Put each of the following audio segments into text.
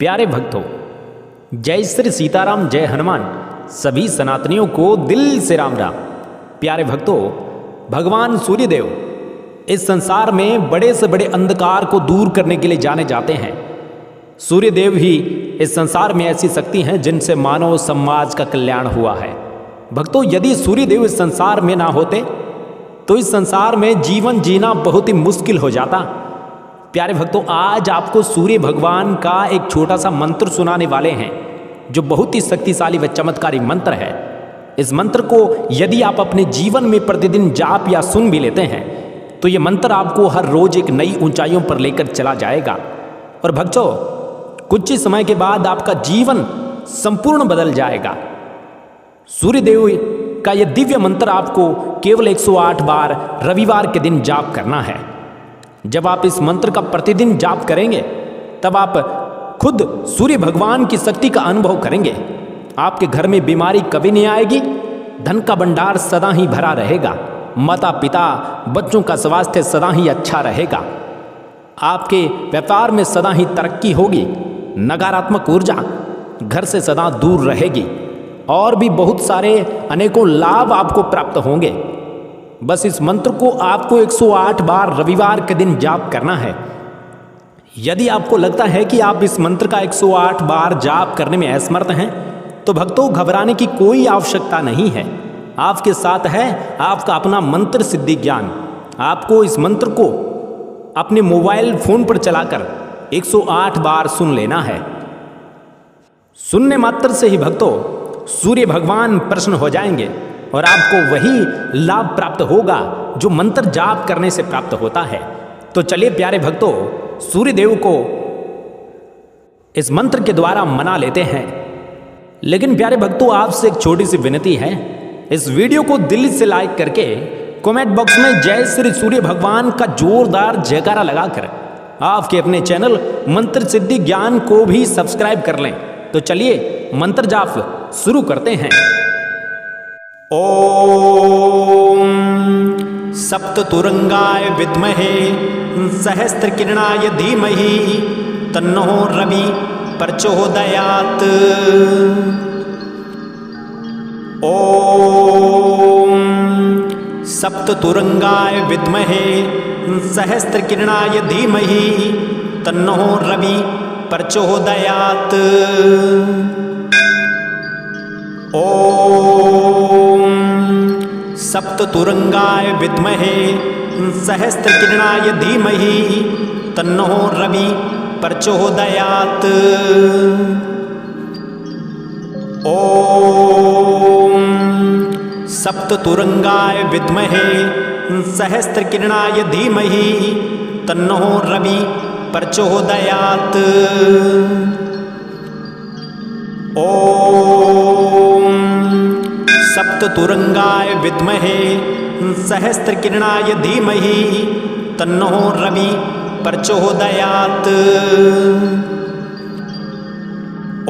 प्यारे भक्तों, जय श्री सीताराम, जय हनुमान। सभी सनातनियों को दिल से राम राम। प्यारे भक्तों, भगवान सूर्यदेव इस संसार में बड़े से बड़े अंधकार को दूर करने के लिए जाने जाते हैं। सूर्यदेव ही इस संसार में ऐसी शक्ति हैं जिनसे मानव समाज का कल्याण हुआ है। भक्तों, यदि सूर्यदेव इस संसार में ना होते तो इस संसार में जीवन जीना बहुत ही मुश्किल हो जाता। प्यारे भक्तों, आज आपको सूर्य भगवान का एक छोटा सा मंत्र सुनाने वाले हैं जो बहुत ही शक्तिशाली व चमत्कारी मंत्र है। इस मंत्र को यदि आप अपने जीवन में प्रतिदिन जाप या सुन भी लेते हैं तो ये मंत्र आपको हर रोज एक नई ऊंचाइयों पर लेकर चला जाएगा। और भक्तों, कुछ ही समय के बाद आपका जीवन संपूर्ण बदल जाएगा। सूर्यदेव का यह दिव्य मंत्र आपको केवल 108 बार रविवार के दिन जाप करना है। जब आप इस मंत्र का प्रतिदिन जाप करेंगे तब आप खुद सूर्य भगवान की शक्ति का अनुभव करेंगे। आपके घर में बीमारी कभी नहीं आएगी, धन का भंडार सदा ही भरा रहेगा, माता पिता बच्चों का स्वास्थ्य सदा ही अच्छा रहेगा, आपके व्यापार में सदा ही तरक्की होगी, नकारात्मक ऊर्जा घर से सदा दूर रहेगी और भी बहुत सारे अनेकों लाभ आपको प्राप्त होंगे। बस इस मंत्र को आपको 108 बार रविवार के दिन जाप करना है। यदि आपको लगता है कि आप इस मंत्र का 108 बार जाप करने में असमर्थ हैं तो भक्तों, घबराने की कोई आवश्यकता नहीं है। आपके साथ है आपका अपना मंत्र सिद्धि ज्ञान। आपको इस मंत्र को अपने मोबाइल फोन पर चलाकर 108 बार सुन लेना है। सुनने मात्र से ही भक्तों सूर्य भगवान प्रसन्न हो जाएंगे और आपको वही लाभ प्राप्त होगा जो मंत्र जाप करने से प्राप्त होता है। तो चलिए प्यारे भक्तों, सूर्यदेव को इस मंत्र के द्वारा मना लेते हैं। लेकिन प्यारे भक्तों, आपसे एक छोटी सी विनती है, इस वीडियो को दिल से लाइक करके कमेंट बॉक्स में जय श्री सूर्य भगवान का जोरदार जयकारा लगाकर आपके अपने चैनल मंत्र सिद्धि ज्ञान को भी सब्सक्राइब कर लें। तो चलिए मंत्र जाप शुरू करते हैं। ओम सप्ततुरंगाय विद्महे सहस्त्रकिरणाय धीमहि तन्नो रवि प्रचोदयात्। ओम सप्ततुरंगाय विद्महे सहस्त्रकिरणाय धीमहि तन्नो रवि प्रचोदयात्। ओम सप्ततुरंगाय विद्महे सहस्त्रकिरणाय धीमहि तन्नो रवि प्रचोदयात्। ओम सप्ततुरंगाय विद्महे सहस्त्रकिरणाय धीमहि तन्नो रवि प्रचोदयात्। ओम सप्ततुरंगाय विद्महे सहस्त्रकिरणाय धीमहि तन्नो रवि प्रचोदयात्।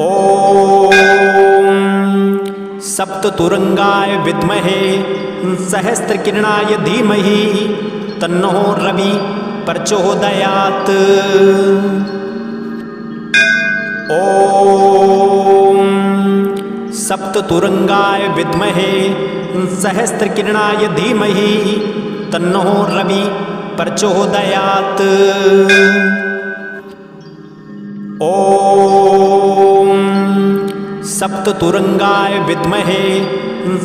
ओम सप्ततुरंगाय विद्महे सहस्त्रकिरणाय धीमहि तन्नो रवि प्रचोदयात्। ओम सप्ततुरंगाय विद्महे सहस्त्रकिरणाय धीमहि तन्नो रवि प्रचोदयात्। ओम सप्ततुरंगाय विद्महे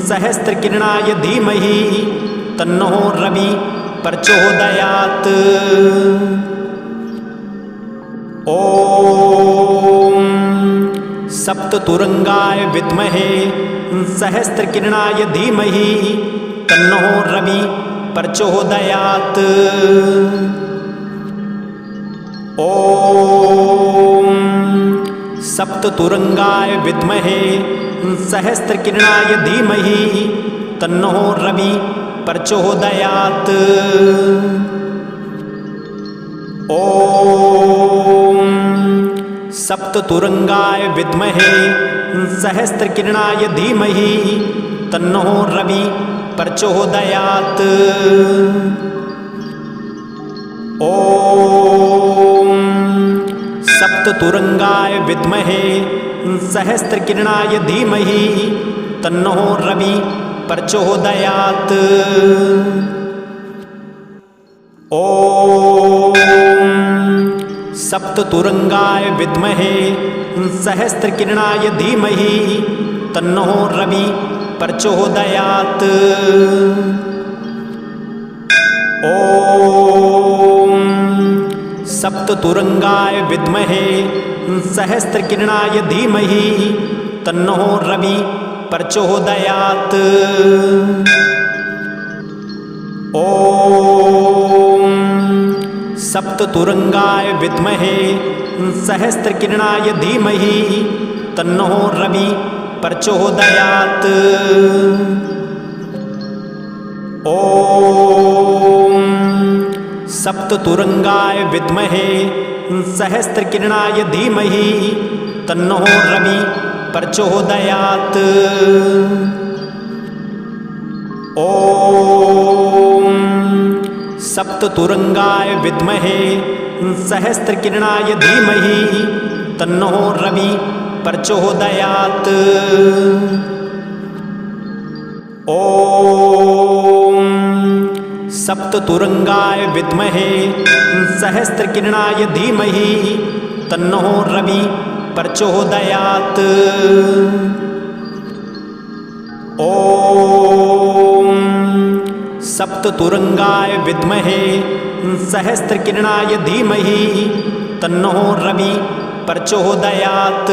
सहस्त्रकिरणाय धीमहि तन्नो रवि प्रचोदयात्। ओम सप्ततुरंगाय विद्महे सहस्त्रकिरणाय धीमहि तन्नो रवि प्रचोदयात्। ओम सप्ततुरंगाय विद्महे सहस्त्रकिरणाय धीमहि तन्नो रवि प्रचोदयात्। ओम सप्ततुरंगाय विद्महे सहस्त्रकिरणाय धीमहि तन्नो रवि प्रचोदयात्। ओम सप्ततुरंगाय विद्महे सहस्त्रकिरणाय धीमहि तन्नो रवि प्रचोदयात्। ॐ सप्ततुरंगाय विद्महे सहस्त्रकिरणाय धीमहि तन्नो रवि प्रचोदयात्। ॐ सप्ततुरंगाय विद्महे सहस्त्रकिरणाय धीमहि तन्नो रवि प्रचोदयात्। ॐ सप्ततुरंगाय विद्महे सहस्त्रकिरणाय धीमहि तन्नो रवि प्रचोदयात्। ॐ सप्ततुरंगाय विद्महे सहस्त्रकिरणाय धीमहि तन्नो रवि प्रचोदयात्। ॐ सप्ततुरंगाय विद्महे सहस्त्रकिरणाय धीमहि तन्नो रवि प्रचोदयात्। ॐ सप्ततुरंगाय विद्महे सहस्त्रकिरणाय धीमहि तन्नो रवि प्रचोदयात्। ॐ सप्ततुरंगाय विद्महे सहस्त्रकिरणाय धीमहि तन्नो रवि प्रचोदयात्।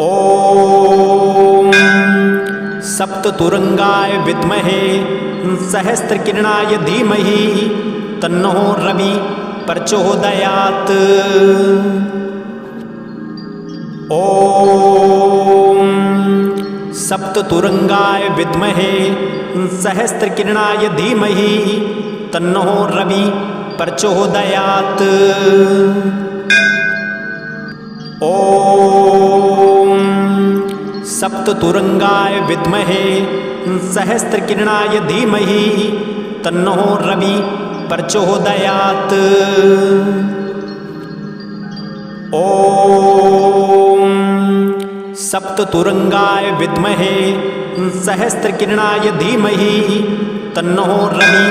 ॐ सप्ततुरंगाय विद्महे सहस्त्रकिरणाय धीमहि तन्नो रवि प्रचोदयात्। ॐ सप्ततुरंगाय विद्महे सहस्त्रकिरणाय धीमहि तन्नो रवि प्रचोदयात्। ॐ सप्ततुरंगाय विद्महे सहस्त्रकिरणाय धीमहि तन्नो रवि प्रचोदयात्। ॐ सप्ततुरंगाय विद्महे सहस्त्रकिरणाय धीमहि तन्नो रवि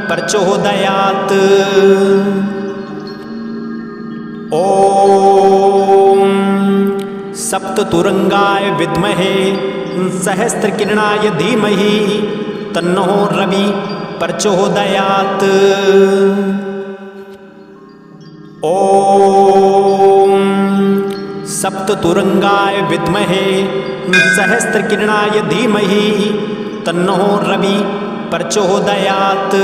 प्रचोदयात्। ॐ सप्ततुरंगाय विद्महे सहस्त्रकिरणाय धीमहि तन्नो रवि प्रचोदयात्। ॐ सप्ततुरंगाय विद्महे सहस्त्रकिरणाय धीमहि तन्नो रवि प्रचोदयात्।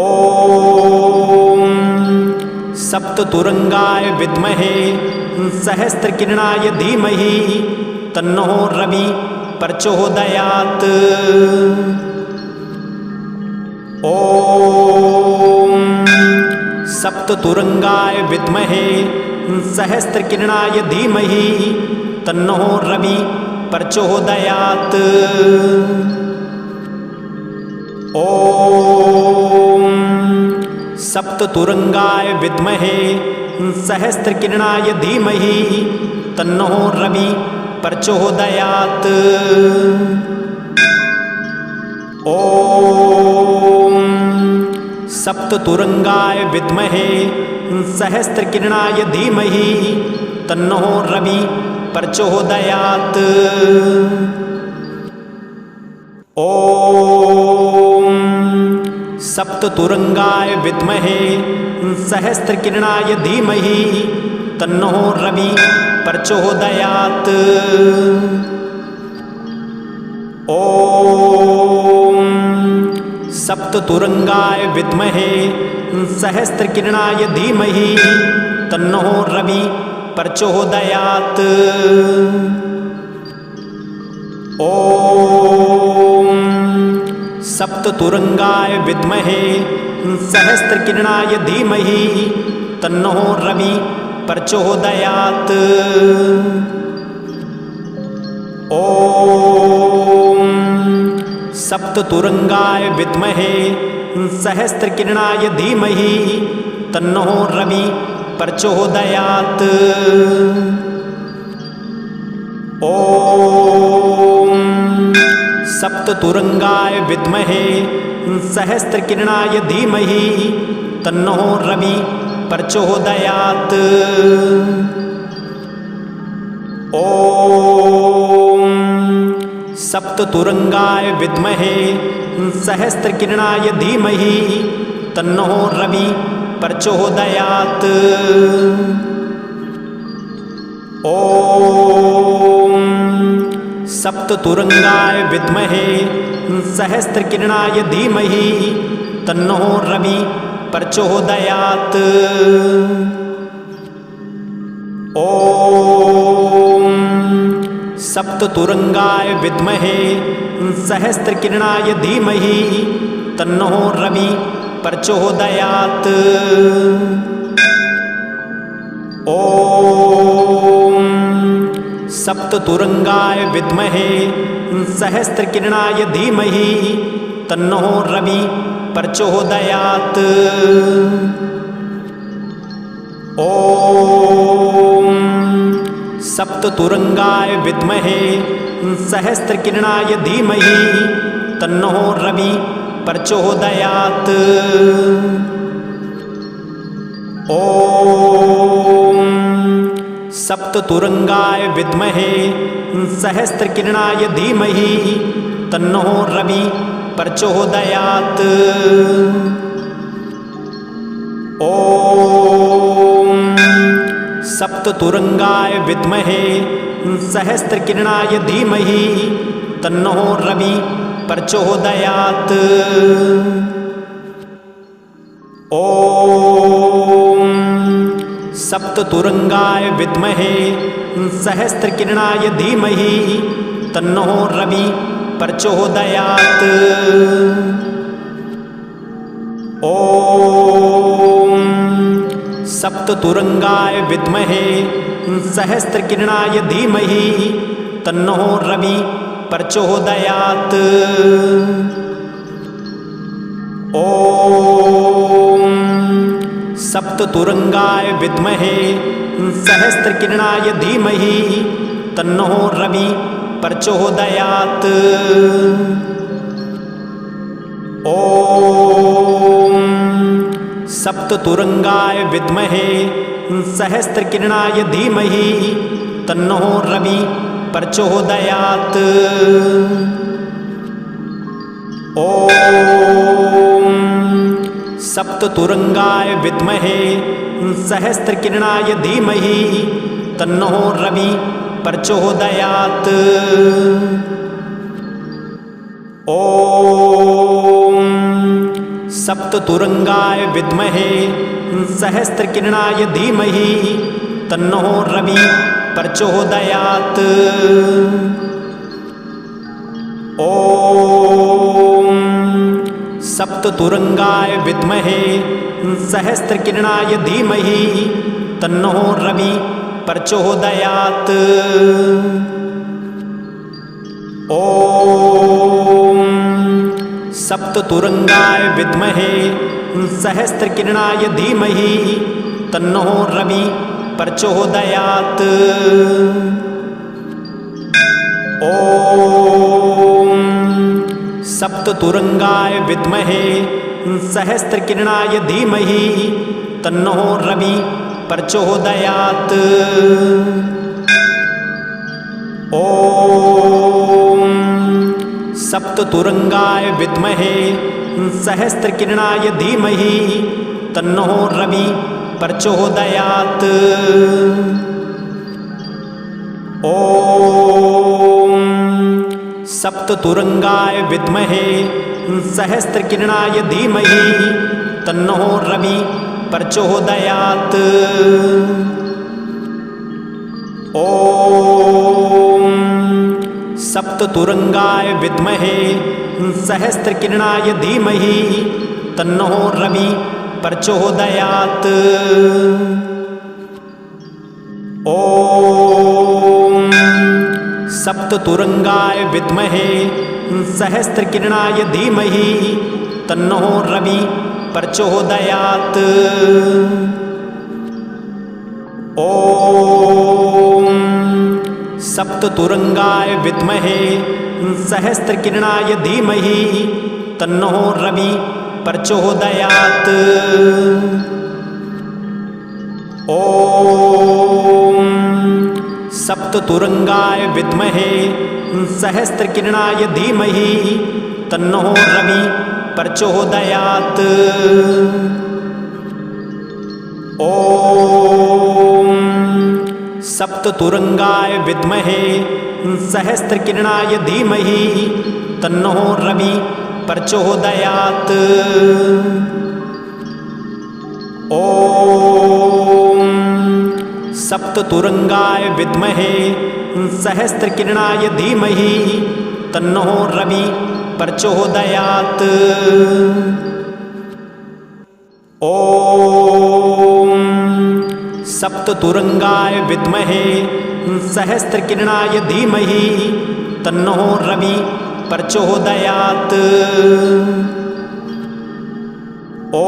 ॐ सप्ततुरंगाय विद्महे सहस्त्रकिरणाय धीमहि तन्नो रवि प्रचोदयात्। ॐ सप्ततुरंगाय विद्महे सहस्त्रकिरणाय धीमहि तन्नो रवि प्रचोदयात्। ॐ सप्ततुरंगाय विद्महे सहस्त्रकिरणाय धीमहि तन्नो रवि प्रचोदयात्। ॐ सप्ततुरंगाय विद्महे सहस्त्रकिरणाय धीमहि तन्नो रवि प्रचोदयात्। ॐ सप्ततुरंगाय विद्महे सहस्त्रकिरणाय धीमहि तन्नो रवि प्रचोदयात्। ॐ सप्ततुरंगाय विद्महे सहस्त्रकिरणाय धीमहि तन्नो रवि प्रचोदयात्। ॐ सप्ततुरंगाय विद्महे सहस्त्रकिरणाय धीमहि तन्नो रवि प्रचोदयात्। ॐ सप्ततुरंगाय विद्महे सहस्त्रकिरणाय धीमहि तन्नो रवि प्रचोदयात्। ॐ सप्ततुरंगाय विद्महे सहस्त्रकिरणाय धीमहि तन्नो रवि प्रचोदयात्। ॐ सप्ततुरंगाय विद्महे सहस्त्रकिरणाय धीमहि तन्नो रवि प्रचोदयात्। ॐ सप्ततुरंगाय विद्महे सहस्त्रकिरणाय धीमहि तन्नो रवि प्रचोदयात्। ॐ सप्ततुरंगाय विद्महे सहस्त्रकिरणाय धीमहि तन्नो रवि प्रचोदयात्। ॐ सप्ततुरंगाय विद्महे सहस्त्रकिरणाय धीमहि तन्नो रवि प्रचोदयात्। ॐ सप्ततुरंगाय विद्महे सहस्त्रकिरणाय धीमहि तन्नो रवि प्रचोदयात्। ॐ सप्ततुरंगाय विद्महे सहस्त्रकिरणाय धीमहि तन्नो रवि प्रचोदयात्। ॐ सप्ततुरंगाय विद्महे सहस्त्रकिरणाय धीमहि तन्नो रवि प्रचोदयात्। ॐ सप्ततुरंगाय विद्महे सहस्त्रकिरणाय धीमहि तन्नो रवि प्रचोदयात्। ॐ सप्ततुरंगाय विद्महे सहस्त्रकिरणाय धीमहि तन्नो रवि प्रचोदयात्। ॐ सप्ततुरंगाय विद्महे सहस्त्रकिरणाय धीमहि तन्नो रवि प्रचोदयात्। ॐ सप्ततुरंगाय विद्महे सहस्त्रकिरणाय धीमहि तन्नो रवि प्रचोदयात्। ॐ सप्ततुरंगाय विद्महे सहस्त्रकिरणाय धीमहि तन्नो रवि प्रचोदयात्। ॐ सप्ततुरंगाय विद्महे सहस्त्रकिरणाय धीमहि तन्नो रवि प्रचोदयात्। ॐ सप्ततुरंगाय विद्महे सहस्त्रकिरणाय धीमहि तन्नो रवि प्रचोदयात्। ॐ सप्ततुरंगाय विद्महे सहस्त्रकिरणाय धीमहि तन्नो रवि प्रचोदयात्। ॐ सप्ततुरंगाय विद्महे सहस्त्रकिरणाय धीमहि तन्नो रवि प्रचोदयात्। ॐ सप्ततुरंगाय विद्महे सहस्त्रकिरणाय धीमहि तन्नो रवि प्रचोदयात्। ॐ सप्ततुरंगाय विद्महे सहस्त्रकिरणाय धीमहि तन्नो रवि प्रचोदयात्। ॐ सप्ततुरंगाय विद्महे सहस्त्रकिरणाय धीमहि तन्नो रवि प्रचोदयात्। ॐ सप्ततुरंगाय विद्महे सहस्त्रकिरणाय धीमहि तन्नो रवि प्रचोदयात्। ॐ सप्ततुरंगाय विद्महे सहस्त्रकिरणाय धीमहि तन्नो रवि प्रचोदयात्। ॐ सप्ततुरंगाय विद्महे सहस्त्रकिरणाय धीमहि तन्नो रवि प्रचोदयात्। ॐ सप्ततुरंगाय विद्महे सहस्त्रकिरणाय धीमहि तन्नो रवि प्रचोदयात्। ॐ सप्ततुरंगाय विद्महे सहस्त्रकिरणाय धीमहि तन्नो रवि प्रचोदयात्। ॐ सप्ततुरंगाय विद्महे सहस्त्रकिरणाय धीमहि तन्नो रवि प्रचोदयात्। ॐ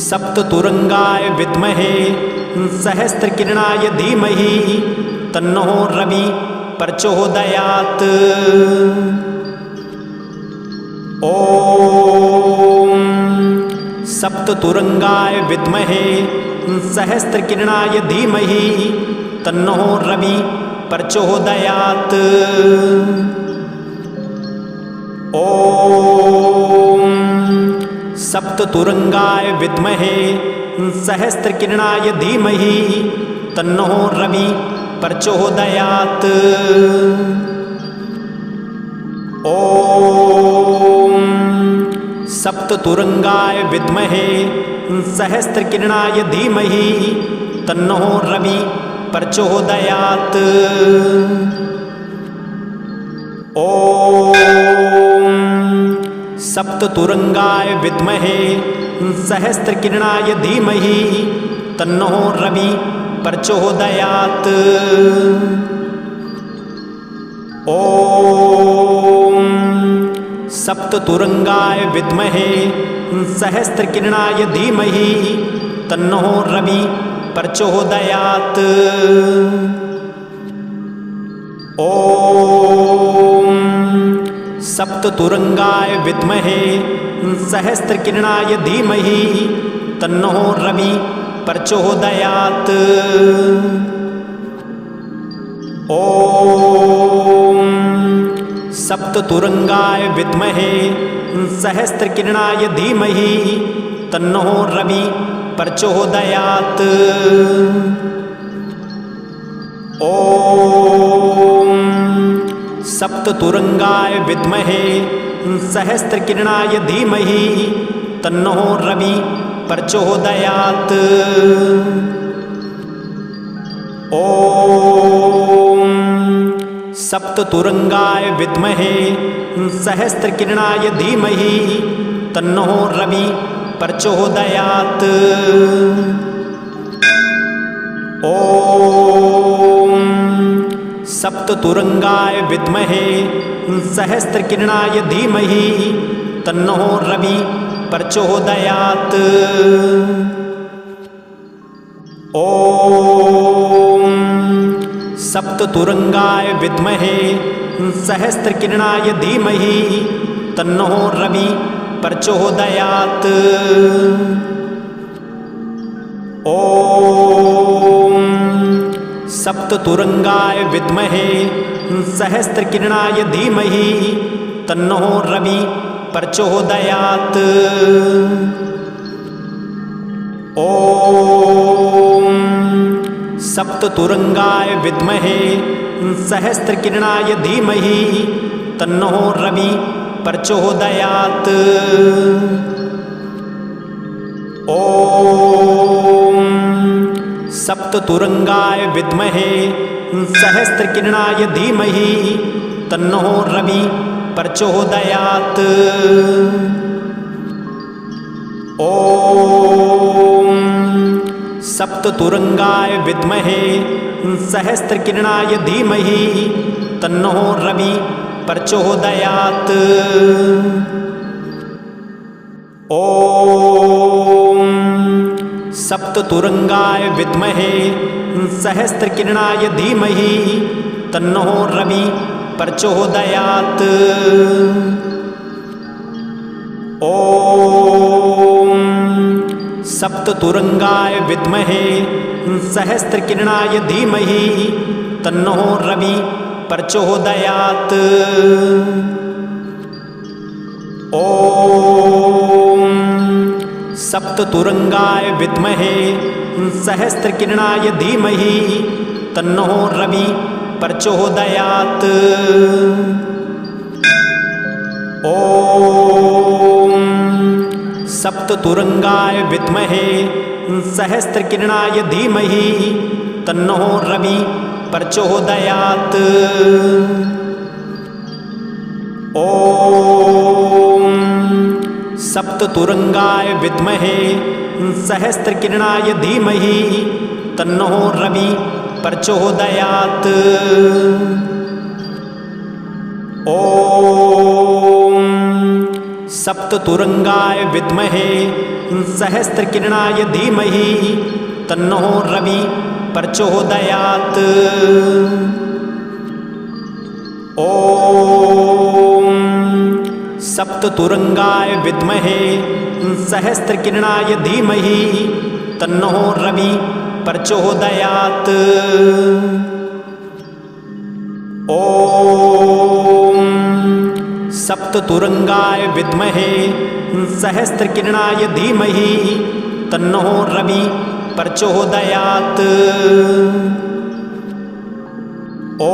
सप्ततुरंगाय विद्महे सहस्त्रकिरणाय धीमहि तन्नो रवि प्रचोदयात्। ॐ सप्ततुरंगाय विद्महे सहस्त्रकिरणाय धीमहि तन्नो रवि प्रचोदयात्। ॐ सप्ततुरंगाय विद्महे सहस्त्रकिरणाय धीमहि तन्नो रवि प्रचोदयात्। ॐ सप्ततुरंगाय विद्महे सहस्त्रकिरणाय धीमहि तन्नो रवि प्रचोदयात्। ॐ सप्ततुरंगाय विद्महे सहस्त्रकिरणाय धीमहि तन्नो रवि प्रचोदयात्। ॐ सप्ततुरंगाय विद्महे सहस्त्रकिरणाय धीमहि तन्नो रवि प्रचोदयात्। ॐ सप्ततुरंगाय विद्महे सहस्त्रकिरणाय धीमहि तन्नो रवि प्रचोदयात्। ॐ सप्ततुरंगाय विद्महे सहस्त्रकिरणाय धीमहि तन्नो रवि प्रचोदयात्। ॐ सप्ततुरंगाय विद्महे सहस्त्रकिरणाय धीमहि तन्नो रवि प्रचोदयात्। ॐ सप्ततुरंगाय विद्महे सहस्त्रकिरणाय धीमहि तन्नो रवि प्रचोदयात्। ॐ सप्ततुरंगाय विद्महे सहस्त्रकिरणाय धीमहि तन्नो रवि प्रचोदयात्। ॐ सप्ततुरंगाय विद्महे सहस्त्रकिरणाय धीमहि तन्नो रवि प्रचोदयात्। ॐ सप्ततुरंगाय विद्महे सहस्त्रकिरणाय धीमहि तन्नो रवि प्रचोदयात्। ॐ सप्ततुरंगाय विद्महे सहस्त्रकिरणाय धीमहि तन्नो रवि प्रचोदयात्। ॐ सप्ततुरंगाय विद्महे सहस्त्रकिरणाय धीमहि तन्नो रवि प्रचोदयात्। ॐ सप्ततुरंगाय विद्महे सहस्त्रकिरणाय धीमहि तन्नो रवि प्रचोदयात्। ॐ सप्ततुरंगाय विद्महे सहस्त्रकिरणाय धीमहि तन्नो रवि प्रचोदयात्। ॐ सप्ततुरंगाय विद्महे सहस्त्रकिरणाय धीमहि तन्नो रवि प्रचोदयात्। ॐ सप्ततुरंगाय विद्महे सहस्त्रकिरणाय धीमहि तन्नो रवि प्रचोदयात्। ॐ सप्ततुरंगाय विद्महे सहस्त्रकिरणाय धीमहि तन्नो रवि प्रचोदयात्। ॐ सप्ततुरंगाय विद्महे सहस्त्रकिरणाय धीमहि तन्नो रवि प्रचोदयात्। ॐ सप्ततुरंगाय विद्महे सहस्त्रकिरणाय धीमहि तन्नो रवि प्रचोदयात्। ॐ सप्ततुरंगाय विद्महे सहस्त्रकिरणाय धीमहि तन्नो रवि प्रचोदयात्। ॐ सप्ततुरंगाय विद्महे सहस्त्रकिरणाय धीमहि तन्नो रवि प्रचोदयात्। ॐ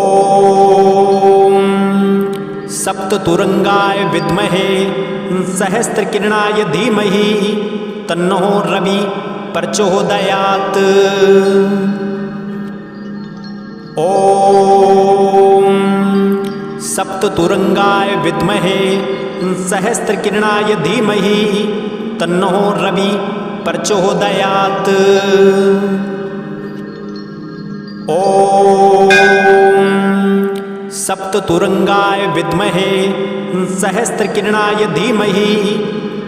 सप्ततुरंगाय विद्महे सहस्त्रकिरणाय धीमहि तन्नो रवि प्रचोदयात्। ॐ सप्ततुरंगाय विद्महे सहस्त्रकिरणाय धीमहि तन्नो रवि प्रचोदयात्। ॐ सप्ततुरंगाय विद्महे सहस्त्रकिरणाय धीमहि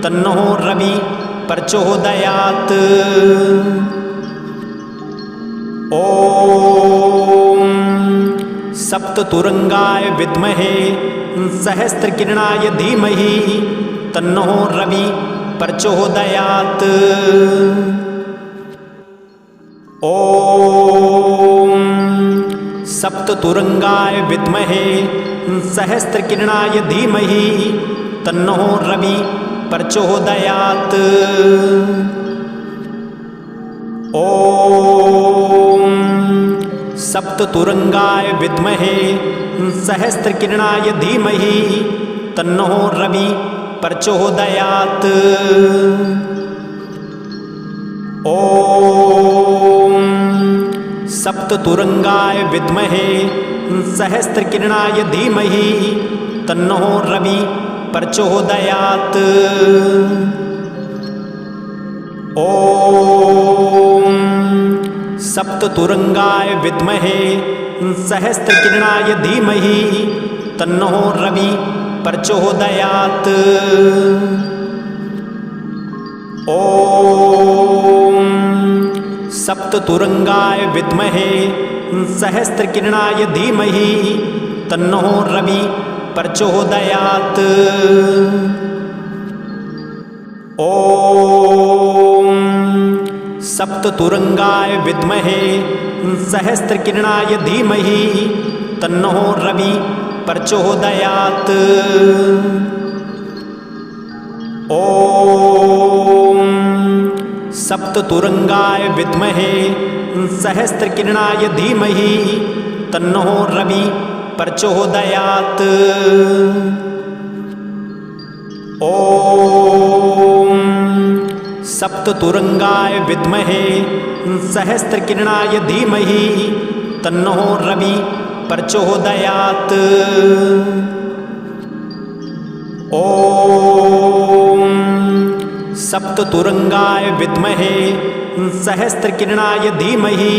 तन्नो रवि प्रचोदयात्। ॐ सप्ततुरंगाय विद्महे सहस्त्रकिरणाय धीमहि तन्नो रवि प्रचोदयात्। ॐ सप्ततुरंगाय विद्महे सहस्त्रकिरणाय धीमहि तन्नो रवि प्रचोदयात्। ॐ सप्ततुरंगाय विद्महे सहस्त्रकिरणाय धीमहि तन्नो रवि प्रचोदयात्। ॐ सप्ततुरंगाय विद्महे सहस्त्रकिरणाय धीमहि तन्नो रवि प्रचोदयात्। ॐ सप्ततुरंगाय विद्महे सहस्त्रकिरणाय धीमहि तन्नो रवि प्रचोदयात्। ॐ सप्ततुरंगाय विद्महे सहस्त्रकिरणाय धीमहि तन्नो रवि प्रचोदयात्। ॐ सप्ततुरंगाय विद्महे सहस्त्रकिरणाय धीमहि तन्नो रवि प्रचोदयात्। ॐ सप्ततुरंगाय विद्महे सहस्त्रकिरणाय धीमहि तन्नो रवि प्रचोदयात्। ॐ सप्ततुरंगाय विद्महे सहस्त्रकिरणाय धीमहि तन्नो रवि प्रचोदयात्। ॐ सप्ततुरंगाय विद्महे सहस्त्रकिरणाय धीमहि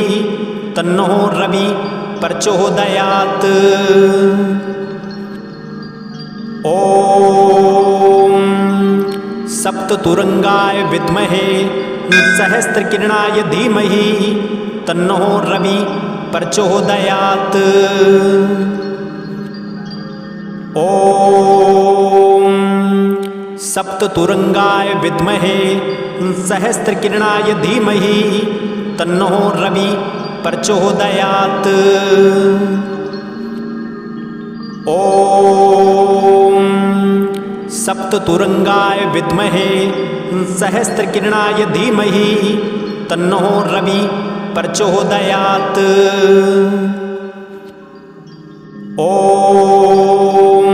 तन्नो रवि प्रचोदयात्। सप्ततुरंगाय विद्महे सहस्त्रकिरणाय धीमहि तन्नो रवि प्रचोदयात्। ओम सप्ततुरंगाय विद्महे सहस्त्रकिरणाय धीमहि तन्नो रवि प्रचोदयात्। ओम सप्ततुरंगाय विद्महे सहस्त्रकिरणाय धीमहि तन्नो रवि प्रचोदयात्। ओम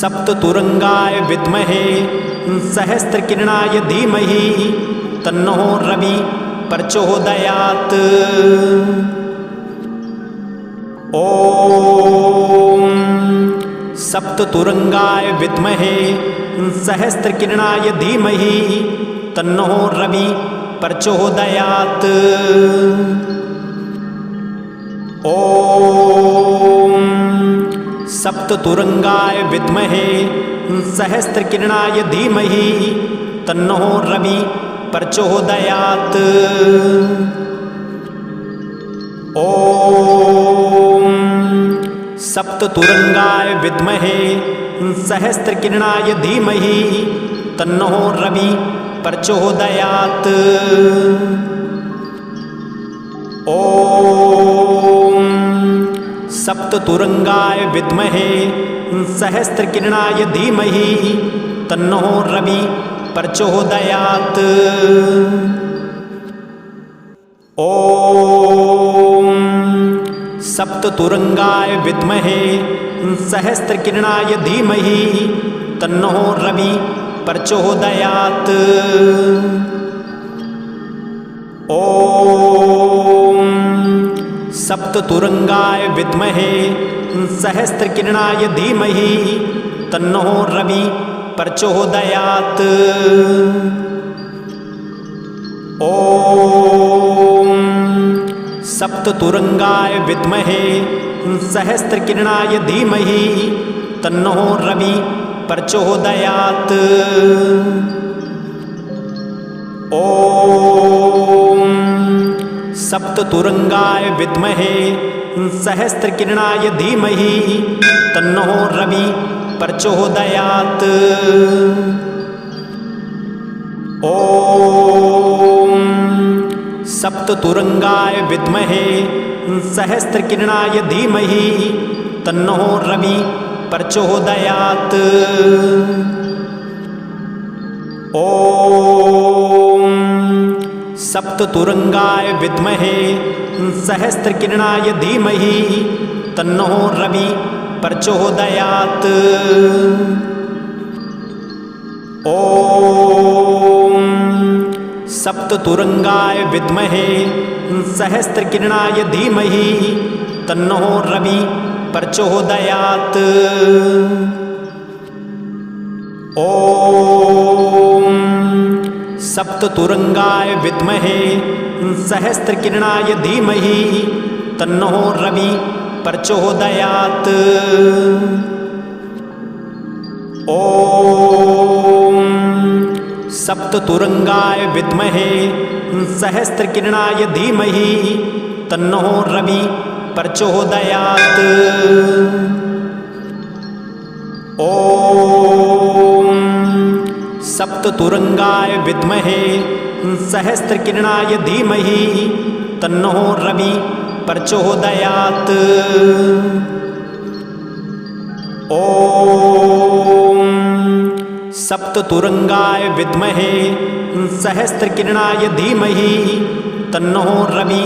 सप्ततुरंगाय विद्महे सहस्त्रकिरणाय धीमहि तन्नो रवि प्रचोदयात्। ओम सप्ततुरंगाय विद्महे सहस्त्रकिरणाय धीमहि तन्नो रवि प्रचोदयात्। ओम सप्ततुरंगाय विद्महे सहस्त्रकिरणाय धीमहि तन्नो रवि प्रचोदयात्। ओम सप्ततुरंगाय विद्महे सहस्त्रकिरणाय धीमहि तन्नो रवि प्रचोदयात्। ओम सप्ततुरंगाय विद्महे सहस्त्रकिरणाय धीमहि तन्नो रवि प्रचोदयात्। ओम सप्ततुरंगाय विद्महे सहस्त्रकिरणाय धीमहि तन्नो रवि प्रचोदयात्। ओम सप्ततुरंगाय विद्महे सहस्त्रकिरणाय धीमहि तन्नो रवि प्रचोदयात्। ओम सप्ततुरंगाय विद्महे सहस्त्रकिरणाय धीमहि तन्नो रवि प्रचोदयात्। ओम सप्ततुरंगाय विद्महे सहस्त्रकिरणाय धीमहि तन्नो रवि प्रचोदयात्। ओम सप्ततुरंगाय विद्महे सहस्त्रकिरणाय धीमहि तन्नो रवि प्रचोदयात्। ओम सप्ततुरंगाय विद्महे सहस्त्रकिरणाय धीमहि तन्नो रवि प्रचोदयात्। ओम सप्ततुरंगाय विद्महे सहस्त्रकिरणाय धीमहि तन्नो रवि प्रचोदयात्। ओम सप्ततुरंगाय विद्महे सहस्त्रकिरणाय धीमहि तन्नो रवि प्रचोदयात्। ओम सप्ततुरंगाय विद्महे सहस्त्रकिरणाय धीमहि तन्नो रवि प्रचोदयात्। ओम सप्ततुरंगाय विद्महे सहस्त्रकिरणाय धीमहि तन्नो रवि प्रचोदयात्। ओम सप्ततुरंगाय विद्महे सहस्त्रकिरणाय धीमहि तन्नो रवि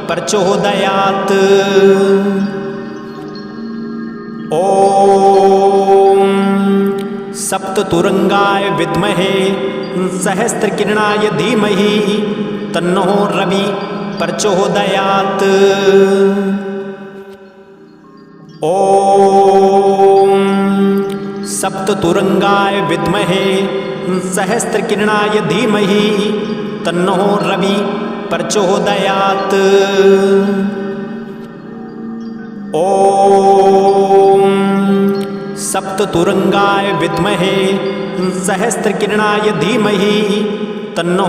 प्रचोदयात्। ओम सप्ततुरंगाय विद्महे सहस्त्रकिरणाय धीमहि तन्नो रवि प्रचोदयात्। ओम सप्ततुरंगाय विद्महे सहस्त्रकिरणाय धीमहि तन्नो रवि प्रचोदयात्। ओम सप्ततुरंगाय विद्महे सहस्त्रकिरणाय धीमहि तन्नो